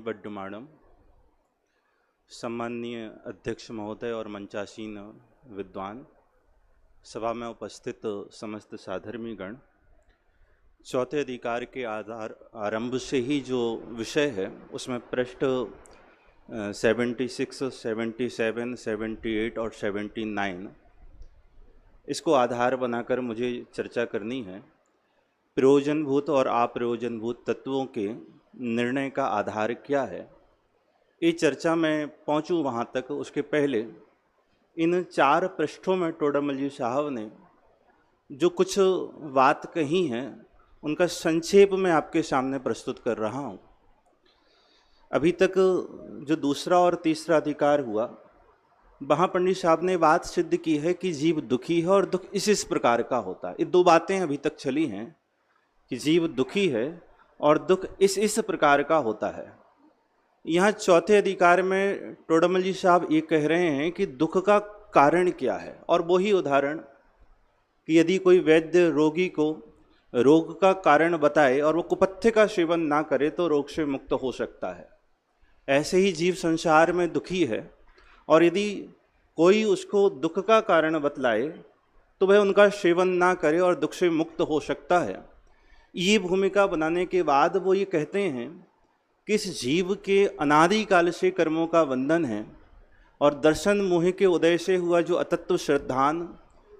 वड्डमाणम, सम्माननीय अध्यक्ष महोदय और मंचासीन विद्वान, सभा में उपस्थित समस्त साधर्मीगण, चौथे अधिकार के आधार आरंभ से ही जो विषय है उसमें पृष्ठ 76, 77, 78 और 79 इसको आधार बनाकर मुझे चर्चा करनी है। प्रयोजनभूत और अप्रयोजनभूत तत्वों के निर्णय का आधार क्या है, ये चर्चा में पहुंचूं वहाँ तक उसके पहले इन 4 पृष्ठों में टोडामल जी साहब ने जो कुछ बात कही हैं उनका संक्षेप में आपके सामने प्रस्तुत कर रहा हूँ। अभी तक जो दूसरा और तीसरा अधिकार हुआ वहाँ पंडित साहब ने बात सिद्ध की है कि जीव दुखी है और दुख इस प्रकार का होता है। ये 2 बातें अभी तक चली हैं कि जीव दुखी है और दुख इस प्रकार का होता है। यहाँ चौथे अधिकार में टोडामल जी साहब ये कह रहे हैं कि दुख का कारण क्या है, और वही उदाहरण कि यदि कोई वैद्य रोगी को रोग का कारण बताए और वो कुपथ्य का सेवन ना करे तो रोग से मुक्त हो सकता है। ऐसे ही जीव संसार में दुखी है और यदि कोई उसको दुख का कारण बतलाए तो वह उनका सेवन ना करे और दुख से मुक्त हो सकता है। ये भूमिका बनाने के बाद वो ये कहते हैं कि इस जीव के अनादिकाल से कर्मों का बंधन है और दर्शन मोह के उदय से हुआ जो अतत्व श्रद्धान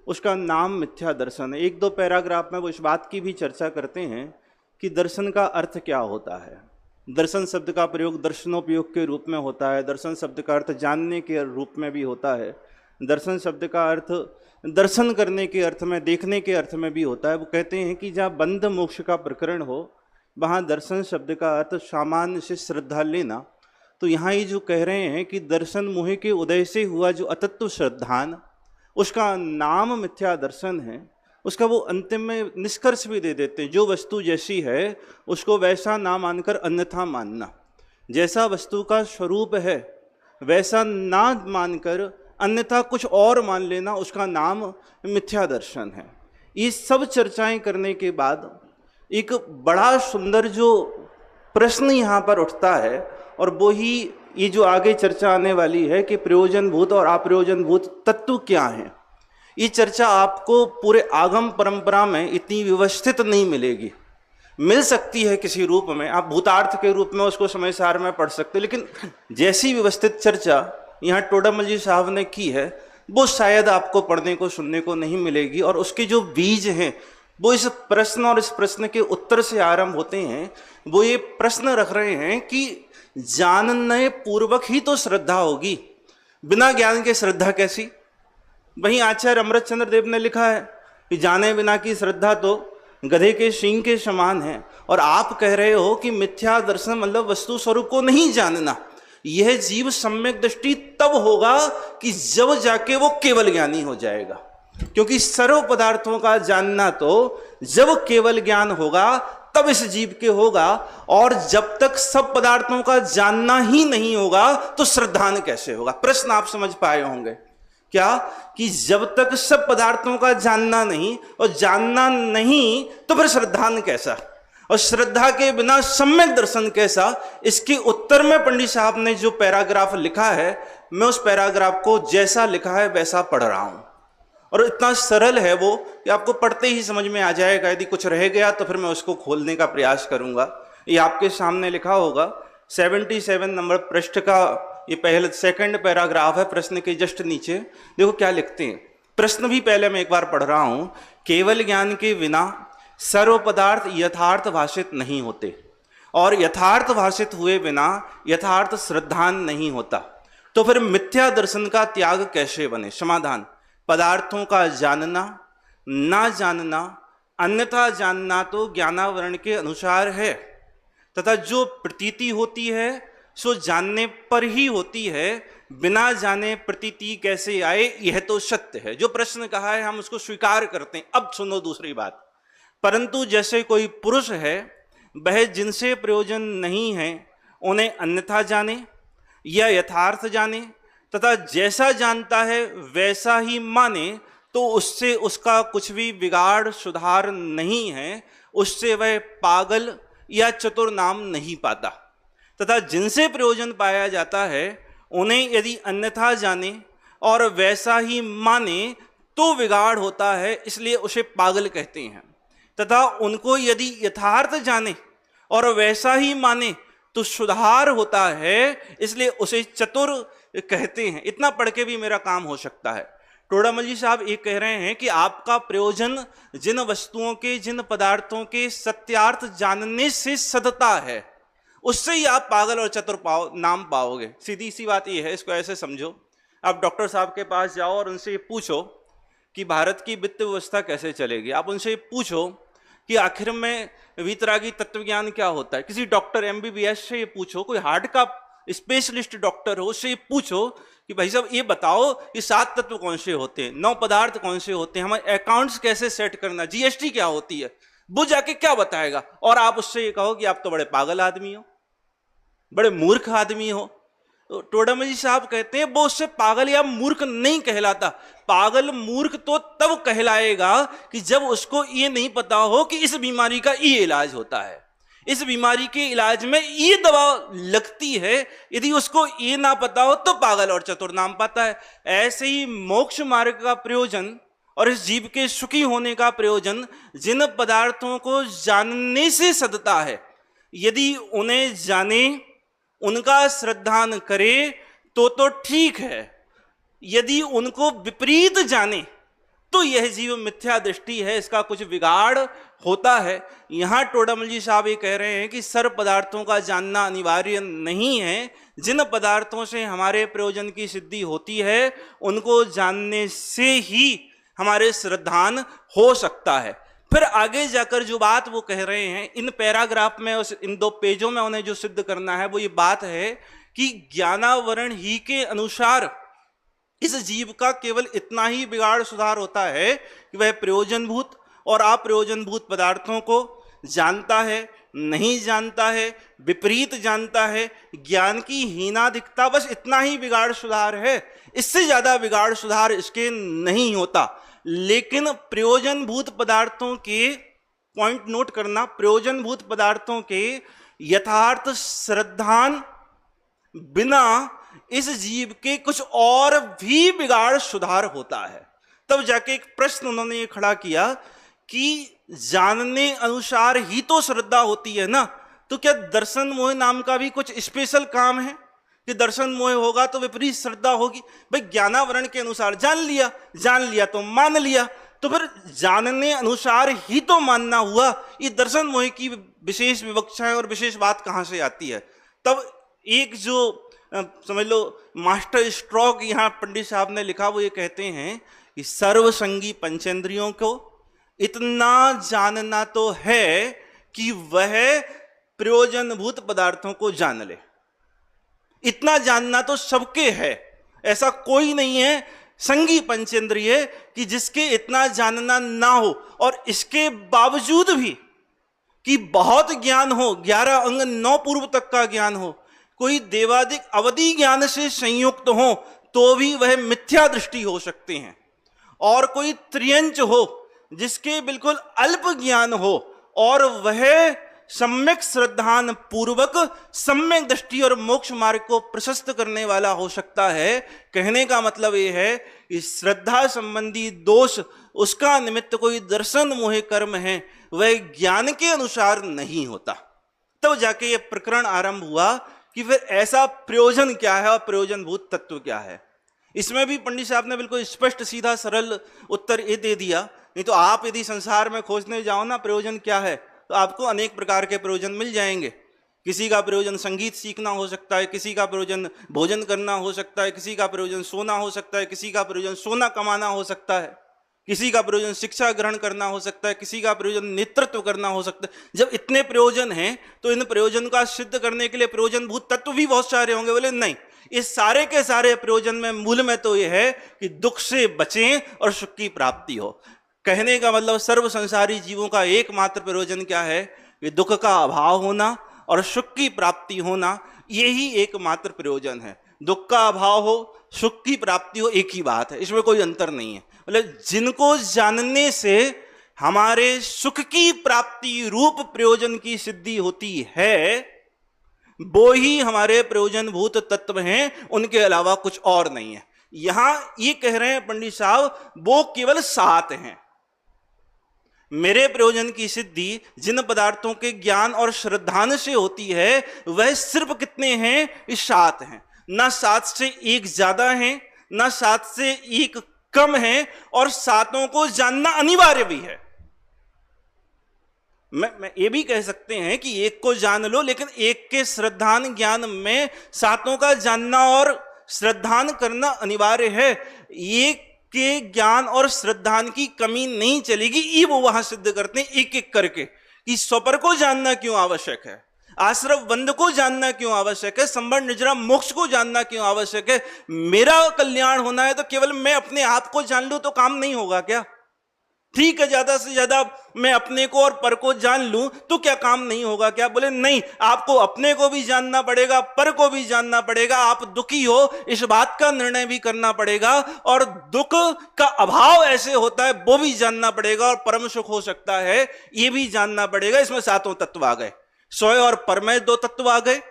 उसका नाम मिथ्या दर्शन है। 1-2 पैराग्राफ में वो इस बात की भी चर्चा करते हैं कि दर्शन का अर्थ क्या होता है। दर्शन शब्द का प्रयोग दर्शनोपयोग के रूप में होता है, दर्शन शब्द का अर्थ जानने के रूप में भी होता है, दर्शन शब्द का अर्थ दर्शन करने के अर्थ में, देखने के अर्थ में भी होता है। वो कहते हैं कि जहाँ बंध मोक्ष का प्रकरण हो वहाँ दर्शन शब्द का अर्थ सामान्य से श्रद्धा लेना। तो यहाँ ये जो कह रहे हैं कि दर्शन मोह के उदय से हुआ जो अतत्व श्रद्धान उसका नाम मिथ्या दर्शन है। उसका वो अंतिम में निष्कर्ष भी दे देते हैं, जो वस्तु जैसी है उसको वैसा ना मानकर अन्यथा मानना, जैसा वस्तु का स्वरूप है वैसा ना मानकर अन्यथा कुछ और मान लेना, उसका नाम मिथ्या दर्शन है। ये सब चर्चाएं करने के बाद एक बड़ा सुंदर जो प्रश्न यहाँ पर उठता है और वो ही ये जो आगे चर्चा आने वाली है कि प्रयोजनभूत और अप्रयोजनभूत तत्व क्या हैं। ये चर्चा आपको पूरे आगम परंपरा में इतनी व्यवस्थित नहीं मिलेगी। मिल सकती है किसी रूप में, आप भूतार्थ के रूप में उसको समय सार में पढ़ सकते, लेकिन जैसी व्यवस्थित चर्चा यहाँ टोडामल जी साहब ने की है वो शायद आपको पढ़ने को सुनने को नहीं मिलेगी। और उसके जो बीज हैं वो इस प्रश्न और इस प्रश्न के उत्तर से आरंभ होते हैं। वो ये प्रश्न रख रहे हैं कि जानने पूर्वक ही तो श्रद्धा होगी, बिना ज्ञान के श्रद्धा कैसी। वहीं आचार्य अमृतचंद्र देव ने लिखा है कि जाने बिना की श्रद्धा तो गधे के सींग के समान है, और आप कह रहे हो कि मिथ्या दर्शन मतलब वस्तु स्वरूप को नहीं जानना। यह जीव सम्यक दृष्टि तब होगा कि जब जाके वो केवल ज्ञानी हो जाएगा, क्योंकि सर्व पदार्थों का जानना तो जब केवल ज्ञान होगा तब इस जीव के होगा, और जब तक सब पदार्थों का जानना ही नहीं होगा तो श्रद्धान कैसे होगा। प्रश्न आप समझ पाए होंगे क्या, कि जब तक सब पदार्थों का जानना नहीं और जानना नहीं तो फिर श्रद्धान कैसा, और श्रद्धा के बिना सम्यक दर्शन कैसा। इसके उत्तर में पंडित साहब ने जो पैराग्राफ लिखा है, मैं उस पैराग्राफ को जैसा लिखा है वैसा पढ़ रहा हूं, और इतना सरल है वो कि आपको पढ़ते ही समझ में आ जाएगा। यदि कुछ रह गया तो फिर मैं उसको खोलने का प्रयास करूंगा। ये आपके सामने लिखा होगा 77 नंबर पृष्ठ का ये पहले सेकंड पैराग्राफ है, प्रश्न के जस्ट नीचे देखो क्या लिखते हैं। प्रश्न भी पहले मैं एक बार पढ़ रहा हूं। केवल ज्ञान के बिना सर्व पदार्थ यथार्थ भाषित नहीं होते, और यथार्थ भाषित हुए बिना यथार्थ श्रद्धान नहीं होता, तो फिर मिथ्या दर्शन का त्याग कैसे बने। समाधान, पदार्थों का जानना ना जानना अन्यथा जानना तो ज्ञानावरण के अनुसार है, तथा जो प्रतीति होती है सो जानने पर ही होती है, बिना जाने प्रतीति कैसे आए, यह तो सत्य है। जो प्रश्न कहा है हम उसको स्वीकार करते हैं। अब सुनो दूसरी बात, परंतु जैसे कोई पुरुष है वह जिनसे प्रयोजन नहीं है उन्हें अन्यथा जाने या यथार्थ जाने, तथा जैसा जानता है वैसा ही माने, तो उससे उसका कुछ भी बिगाड़ सुधार नहीं है, उससे वह पागल या चतुर नाम नहीं पाता। तथा जिनसे प्रयोजन पाया जाता है उन्हें यदि अन्यथा जाने और वैसा ही माने तो बिगाड़ होता है, इसलिए उसे पागल कहते हैं। तथा उनको यदि यथार्थ जाने और वैसा ही माने तो सुधार होता है, इसलिए उसे चतुर कहते हैं। इतना पढ़ के भी मेरा काम हो सकता है। टोडामल जी साहब ये कह रहे हैं कि आपका प्रयोजन जिन वस्तुओं के, जिन पदार्थों के सत्यार्थ जानने से सदता है, उससे ही आप पागल और चतुर नाम पाओगे। सीधी सी बात ये है, इसको ऐसे समझो। आप डॉक्टर साहब के पास जाओ और उनसे ये पूछो कि भारत की वित्त व्यवस्था कैसे चलेगी। आप उनसे पूछो कि आखिर में वीतरागी तत्वज्ञान क्या होता है। किसी डॉक्टर एमबीबीएस से ये पूछो, कोई हार्ट का स्पेशलिस्ट डॉक्टर हो, उससे ये पूछो कि भाई साहब ये बताओ ये 7 तत्व कौन से होते हैं, 9 पदार्थ कौन से होते हैं, हमारे अकाउंट्स कैसे सेट करना, जीएसटी क्या होती है, वो जाके क्या बताएगा। और आप उससे ये कहो कि आप तो बड़े पागल आदमी हो, बड़े मूर्ख आदमी हो। तो टोडामल जी साहब कहते हैं वो उससे पागल या मूर्ख नहीं कहलाता। पागल मूर्ख तो तब कहलाएगा कि जब उसको ये नहीं पता हो कि इस बीमारी का ये इलाज होता है, इस बीमारी के इलाज में ये दवा लगती है। यदि उसको ये ना पता हो तो पागल और चतुर नाम पाता है। ऐसे ही मोक्ष मार्ग का प्रयोजन और इस जीव के सुखी होने का प्रयोजन जिन पदार्थों को जानने से सदता है, यदि उन्हें जाने, उनका श्रद्धान करे तो ठीक है। यदि उनको विपरीत जाने तो यह जीव मिथ्या दृष्टि है, इसका कुछ बिगाड़ होता है। यहां टोडामल जी साहब ये कह रहे हैं कि सर्व पदार्थों का जानना अनिवार्य नहीं है। जिन पदार्थों से हमारे प्रयोजन की सिद्धि होती है उनको जानने से ही हमारे श्रद्धान हो सकता है। फिर आगे जाकर जो बात वो कह रहे हैं इन पैराग्राफ में, इन 2 पेजों में उन्हें जो सिद्ध करना है वो ये बात है कि ज्ञानावरण ही के अनुसार इस जीव का केवल इतना ही बिगाड़ सुधार होता है कि वह प्रयोजनभूत और अप्रयोजनभूत पदार्थों को जानता है, नहीं जानता है, विपरीत जानता है। ज्ञान की हीनाधिकता, बस इतना ही बिगाड़ सुधार है, इससे ज्यादा बिगाड़ सुधार इसके नहीं होता। लेकिन प्रयोजनभूत पदार्थों के, पॉइंट नोट करना, प्रयोजनभूत पदार्थों के यथार्थ श्रद्धान बिना इस जीव के कुछ और भी बिगाड़ सुधार होता है। तब जाके एक प्रश्न उन्होंने ये खड़ा किया कि जानने अनुसार ही तो श्रद्धा होती है ना, तो क्या दर्शन मोह नाम का भी कुछ स्पेशल काम है कि दर्शन मोह होगा तो विपरीत श्रद्धा होगी? भाई ज्ञानावरण के अनुसार जान लिया तो मान लिया, तो फिर जानने अनुसार ही तो मानना हुआ। ये दर्शन मोह की विशेष विवक्षाएं और विशेष बात कहां से आती है? तब एक जो समझ लो मास्टर स्ट्रोक यहाँ पंडित साहब ने लिखा, वो ये कहते हैं कि सर्वसंगी पंचेंद्रियों को इतना जानना तो है कि वह प्रयोजनभूत पदार्थों को जान ले। इतना जानना तो सबके है, ऐसा कोई नहीं है संगी पंचेंद्रिय कि जिसके इतना जानना ना हो। और इसके बावजूद भी कि बहुत ज्ञान हो, 11 अंग 9 पूर्व तक का ज्ञान हो, कोई देवादिक अवधि ज्ञान से संयुक्त हो तो भी वह मिथ्या दृष्टि हो सकते हैं। और कोई त्रियंच हो जिसके बिल्कुल अल्प ज्ञान हो और वह सम्यक श्रद्धान पूर्वक सम्यक दृष्टि और मोक्ष मार्ग को प्रशस्त करने वाला हो सकता है। कहने का मतलब यह है कि श्रद्धा संबंधी दोष उसका निमित्त कोई दर्शन मोह कर्म है, वह ज्ञान के अनुसार नहीं होता। तब जाके यह प्रकरण आरंभ हुआ कि फिर ऐसा प्रयोजन क्या है और प्रयोजनभूत तत्व क्या है। इसमें भी पंडित साहब ने बिल्कुल स्पष्ट सीधा सरल उत्तर ये दे दिया। नहीं तो आप यदि संसार में खोजने जाओ ना प्रयोजन क्या है, तो आपको अनेक प्रकार के प्रयोजन मिल जाएंगे। किसी का प्रयोजन संगीत सीखना हो सकता है, किसी का प्रयोजन भोजन करना हो सकता है, किसी का प्रयोजन सोना हो सकता है, किसी का प्रयोजन सोना कमाना हो सकता है, किसी का प्रयोजन शिक्षा ग्रहण करना हो सकता है, किसी का प्रयोजन नेतृत्व करना हो सकता है। जब इतने प्रयोजन हैं तो इन प्रयोजन का सिद्ध करने के लिए प्रयोजनभूत तत्व भी बहुत सारे होंगे। बोले नहीं, इस सारे के सारे प्रयोजन में मूल में तो यह है कि दुख से बचें और सुख की प्राप्ति हो। कहने का मतलब सर्व संसारी जीवों का एकमात्र प्रयोजन क्या है कि दुख का अभाव होना और सुख की प्राप्ति होना, यही एकमात्र प्रयोजन है। दुख का अभाव हो, सुख की प्राप्ति हो, एक ही बात है, इसमें कोई अंतर नहीं है। मतलब जिनको जानने से हमारे सुख की प्राप्ति रूप प्रयोजन की सिद्धि होती है वो ही हमारे प्रयोजनभूत तत्व हैं, उनके अलावा कुछ और नहीं है। यहां ये कह रहे हैं पंडित साहब, वो केवल 7 हैं। मेरे प्रयोजन की सिद्धि जिन पदार्थों के ज्ञान और श्रद्धान से होती है वह सिर्फ कितने हैं? 7 हैं। ना 7 से एक ज्यादा है, ना 7 से एक कम है, और 7 को जानना अनिवार्य भी है। मैं ये भी कह सकते हैं कि एक को जान लो, लेकिन एक के श्रद्धान ज्ञान में 7 का जानना और श्रद्धान करना अनिवार्य है। एक के ज्ञान और श्रद्धान की कमी नहीं चलेगी। ये वो वहां सिद्ध करते हैं एक एक करके कि स्वपर को जानना क्यों आवश्यक है, आश्रव बंध को जानना क्यों आवश्यक है, संबंध निजरा मोक्ष को जानना क्यों आवश्यक है। मेरा कल्याण होना है तो केवल मैं अपने आप को जान लूं तो काम नहीं होगा क्या? ठीक है, ज्यादा से ज्यादा मैं अपने को और पर को जान लूं तो क्या काम नहीं होगा क्या? बोले नहीं, आपको अपने को भी जानना पड़ेगा, पर को भी जानना पड़ेगा। आप दुखी हो इस बात का निर्णय भी करना पड़ेगा, और दुख का अभाव ऐसे होता है वो भी जानना पड़ेगा, और परम सुख हो सकता है ये भी जानना पड़ेगा। इसमें 7 तत्व आ गए। स्वय और पर में 2 तत्व आ गए।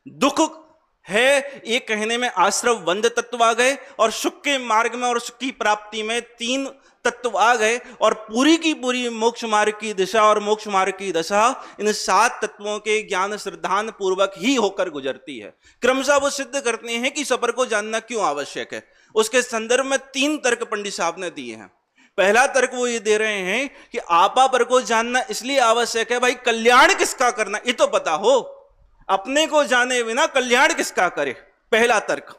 दुख है ये कहने में आश्रव बंध तत्व आ गए, और सुख के मार्ग में और सुख की प्राप्ति में 3 तत्व आ गए, और पूरी की पूरी मोक्ष मार्ग की दिशा और मोक्ष मार्ग की दशा इन 7 तत्वों के ज्ञान श्रद्धान पूर्वक ही होकर गुजरती है। क्रमशः वो सिद्ध करते हैं कि सपर को जानना क्यों आवश्यक है। उसके संदर्भ में 3 तर्क पंडित साहब ने दिए हैं। पहला तर्क वो ये दे रहे हैं कि आपा पर को जानना इसलिए आवश्यक है, भाई कल्याण किसका करना ये तो पता हो, अपने को जाने बिना कल्याण किसका करे, पहला तर्क।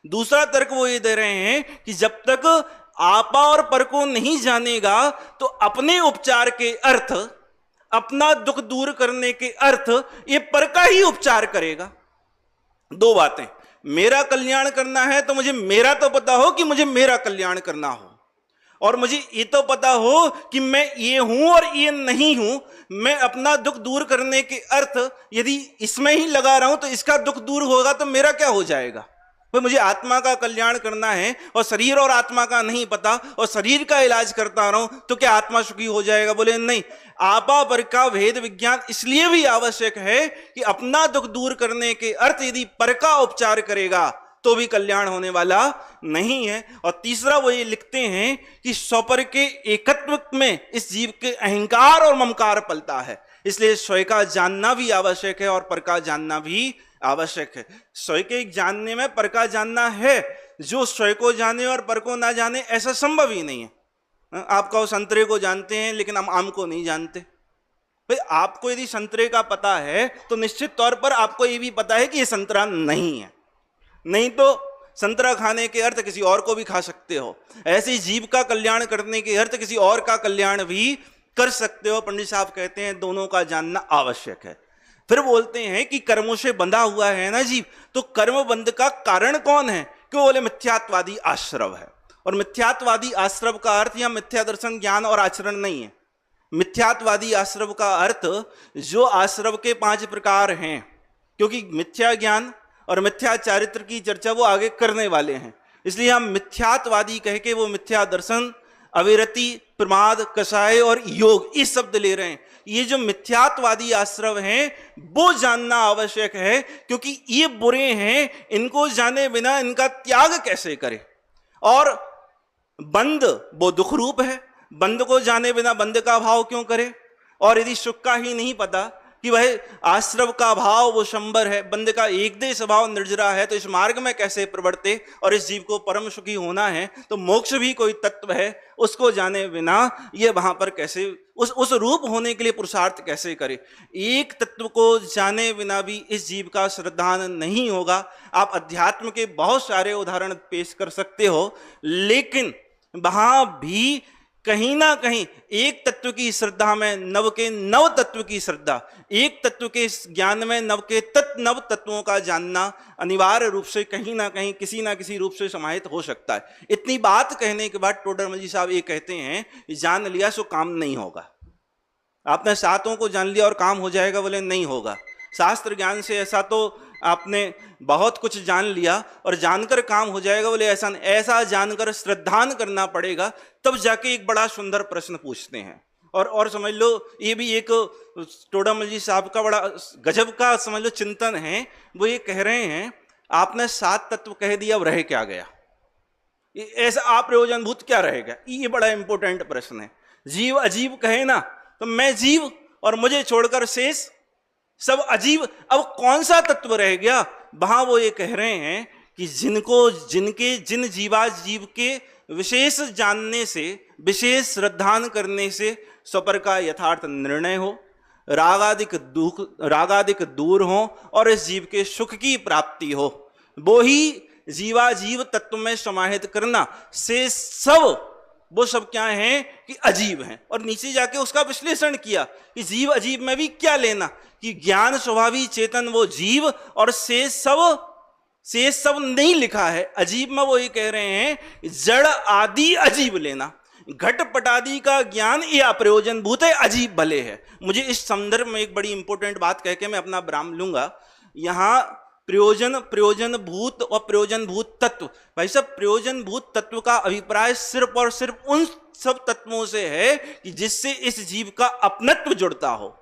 दूसरा तर्क वो ये दे रहे हैं कि जब तक आपा और पर को नहीं जानेगा तो अपने उपचार के अर्थ, अपना दुख दूर करने के अर्थ ये पर का ही उपचार करेगा। 2 बातें, मेरा कल्याण करना है तो मुझे मेरा तो पता हो कि मुझे मेरा कल्याण करना हो, और मुझे ये तो पता हो कि मैं ये हूं और ये नहीं हूं। मैं अपना दुख दूर करने के अर्थ यदि इसमें ही लगा रहा हूं तो इसका दुख दूर होगा तो मेरा क्या हो जाएगा? भाई मुझे आत्मा का कल्याण करना है और शरीर और आत्मा का नहीं पता, और शरीर का इलाज करता रहूं तो क्या आत्मा सुखी हो जाएगा? बोले नहीं, आपा पर का भेद विज्ञान इसलिए भी आवश्यक है कि अपना दुख दूर करने के अर्थ यदि पर का उपचार करेगा तो भी कल्याण होने वाला नहीं है। और तीसरा वो ये लिखते हैं कि स्वपर के एकत्व में इस जीव के अहंकार और ममकार पलता है, इसलिए स्वयं का जानना भी आवश्यक है और पर का जानना भी आवश्यक है। स्वयं के जानने में पर का जानना है, जो स्वयं को जाने और पर को ना जाने ऐसा संभव ही नहीं है। आप कहो संतरे को जानते हैं लेकिन हम आम को नहीं जानते। भाई आपको यदि संतरे का पता है तो निश्चित तौर पर आपको ये भी पता है कि ये संतरा नहीं है, नहीं तो संतरा खाने के अर्थ किसी और को भी खा सकते हो। ऐसे जीव का कल्याण करने के अर्थ किसी और का कल्याण भी कर सकते हो। पंडित साहब कहते हैं दोनों का जानना आवश्यक है। फिर बोलते हैं कि कर्मों से बंधा हुआ है ना जीव, तो कर्म बंध का कारण कौन है? क्यों? बोले मिथ्यात्वादी आश्रव है। और मिथ्यात्वादी आश्रव का अर्थ या मिथ्या दर्शन ज्ञान और आचरण नहीं है। मिथ्यात्वादी आश्रव का अर्थ जो आश्रव के 5 प्रकार हैं, क्योंकि मिथ्या ज्ञान और मिथ्या चारित्र की चर्चा वो आगे करने वाले हैं, इसलिए हम मिथ्यात्वादी कह के वो मिथ्या दर्शन, अविरति, प्रमाद, कषाय और योग ये शब्द ले रहे हैं। ये जो मिथ्यात्वादी आश्रव हैं वो जानना आवश्यक है, क्योंकि ये बुरे हैं, इनको जाने बिना इनका त्याग कैसे करें। और बंध वो दुख रूप है, बंध को जाने बिना बंध का भाव क्यों करे? और यदि सुख का ही नहीं पता कि वह आश्रव का भाव वो शंबर है, बंध का एक दे स्वभाव निर्जरा है, तो इस मार्ग में कैसे प्रवर्ते? और इस जीव को परम सुखी होना है तो मोक्ष भी कोई तत्व है, उसको जाने बिना ये वहां पर कैसे उस रूप होने के लिए पुरुषार्थ कैसे करे? एक तत्व को जाने बिना भी इस जीव का श्रद्धान नहीं होगा। आप अध्यात्म के बहुत सारे उदाहरण पेश कर सकते हो, लेकिन वहां भी कहीं ना कहीं एक तत्व की श्रद्धा में नव के नव तत्व की श्रद्धा, एक तत्व के ज्ञान में नव के नव तत्वों का जानना अनिवार्य रूप से कहीं ना कहीं किसी ना किसी रूप से समाहित हो सकता है। इतनी बात कहने के बाद टोडरमल जी साहब ये कहते हैं कि जान लिया सो काम नहीं होगा। आपने 7 को जान लिया और काम हो जाएगा? बोले नहीं होगा। शास्त्र ज्ञान से ऐसा तो आपने बहुत कुछ जान लिया और जानकर काम हो जाएगा? बोले ऐसा नहीं, ऐसा जानकर श्रद्धान करना पड़ेगा। तब जाके एक बड़ा सुंदर प्रश्न पूछते हैं, और समझ लो ये भी एक टोडामल जी साहब का बड़ा गजब का समझ लो चिंतन है। वो ये कह रहे हैं आपने 7 तत्व कह दिया, अब रह क्या गया? ऐसा अप्रयोजनभूत क्या रहेगा? ये बड़ा इंपॉर्टेंट प्रश्न है। जीव अजीब कहे ना, तो मैं जीव और मुझे छोड़कर शेष सब अजीब। अब कौन सा तत्व रह गया? वहां वो ये कह रहे हैं कि जिन जीवाजीव के विशेष जानने से, विशेष श्रद्धान करने से स्वपर का यथार्थ निर्णय हो, रागादिक दूर हो और इस जीव के सुख की प्राप्ति हो, वो ही जीवाजीव तत्व में समाहित करना से सब, वो सब क्या हैं कि अजीब हैं। और नीचे जाके उसका विश्लेषण किया कि जीव अजीब में भी क्या लेना, कि ज्ञान स्वभावी चेतन वो जीव और से सब नहीं लिखा है। अजीब में वो ये कह रहे हैं जड़ आदि अजीब लेना, घटपट आदि का ज्ञान ये अप्रयोजनभूत है, अजीब भले है। मुझे इस संदर्भ में एक बड़ी इंपॉर्टेंट बात कह के मैं अपना विराम लूंगा। यहां प्रयोजनभूत और प्रयोजनभूत तत्व, भाई साहब प्रयोजनभूत तत्व का अभिप्राय सिर्फ और सिर्फ उन सब तत्वों से है कि जिससे इस जीव का अपनत्व जुड़ता हो,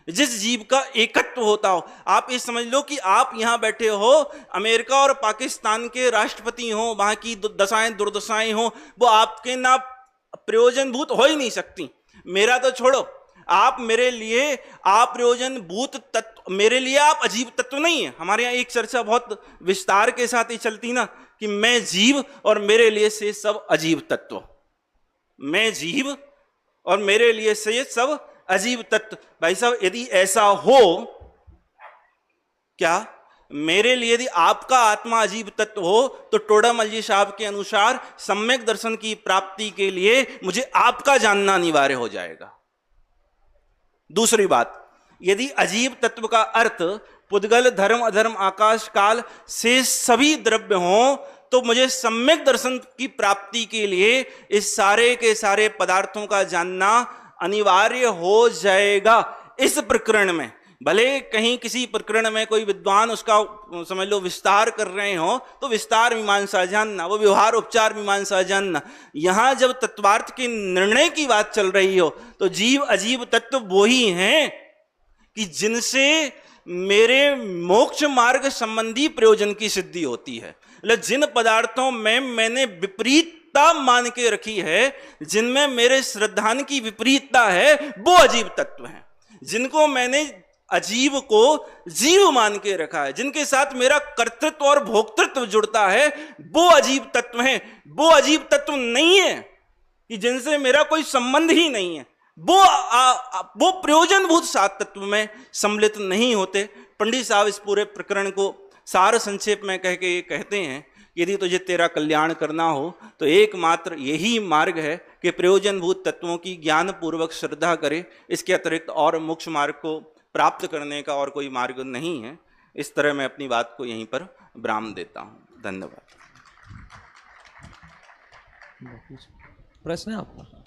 जिस जीव का एकत्व होता हो। आप ये समझ लो कि आप यहां बैठे हो, अमेरिका और पाकिस्तान के राष्ट्रपति हो, वहां की दशाएं दुर्दशाएं हो, वो आपके ना प्रयोजनभूत हो ही नहीं सकती। मेरा तो छोड़ो, आप मेरे लिए अप्रयोजनभूत तत्व, मेरे लिए आप अजीब तत्व नहीं है। हमारे यहाँ एक चर्चा बहुत विस्तार के साथ ही चलती ना कि मैं जीव और मेरे लिए से सब अजीब तत्व, मैं जीव और मेरे लिए से सब अजीब तत्व। भाई साहब यदि ऐसा हो, क्या मेरे लिए यदि आपका आत्मा अजीब तत्व हो, तो टोडामल जी साहब के अनुसार सम्यक दर्शन की प्राप्ति के लिए मुझे आपका जानना अनिवार्य हो जाएगा। दूसरी बात, यदि अजीब तत्व का अर्थ पुद्गल धर्म अधर्म आकाश काल से सभी द्रव्य हों, तो मुझे सम्यक दर्शन की प्राप्ति के लिए इस सारे के सारे पदार्थों का जानना अनिवार्य हो जाएगा। इस प्रकरण में भले कहीं किसी प्रकरण में कोई विद्वान उसका समझ लो विस्तार कर रहे हो, तो विस्तार मीमांसा जानना, वो व्यवहार उपचार मीमांसा जानना। यहां जब तत्वार्थ के निर्णय की बात चल रही हो, तो जीव अजीब तत्व वो ही हैं कि जिनसे मेरे मोक्ष मार्ग संबंधी प्रयोजन की सिद्धि होती है। मतलब जिन पदार्थों में मैंने विपरीतता मान के रखी है, जिनमें मेरे श्रद्धान की विपरीतता है, वो अजीब तत्व हैं। जिनको मैंने अजीब को जीव मान के रखा है, जिनके साथ मेरा कर्तृत्व और भोक्तृत्व जुड़ता है, वो अजीब तत्व हैं। वो अजीब तत्व नहीं है कि जिनसे मेरा कोई संबंध ही नहीं है, वो प्रयोजनभूत 7 तत्व में सम्मिलित नहीं होते। पंडित साहब इस पूरे प्रकरण को सार संक्षेप में कह के ये कहते हैं, यदि तुझे तेरा कल्याण करना हो तो एकमात्र यही मार्ग है कि प्रयोजनभूत तत्वों की ज्ञान पूर्वक श्रद्धा करे। इसके अतिरिक्त और मोक्ष मार्ग को प्राप्त करने का और कोई मार्ग नहीं है। इस तरह मैं अपनी बात को यहीं पर विराम देता हूं। धन्यवाद। प्रश्न है आपका?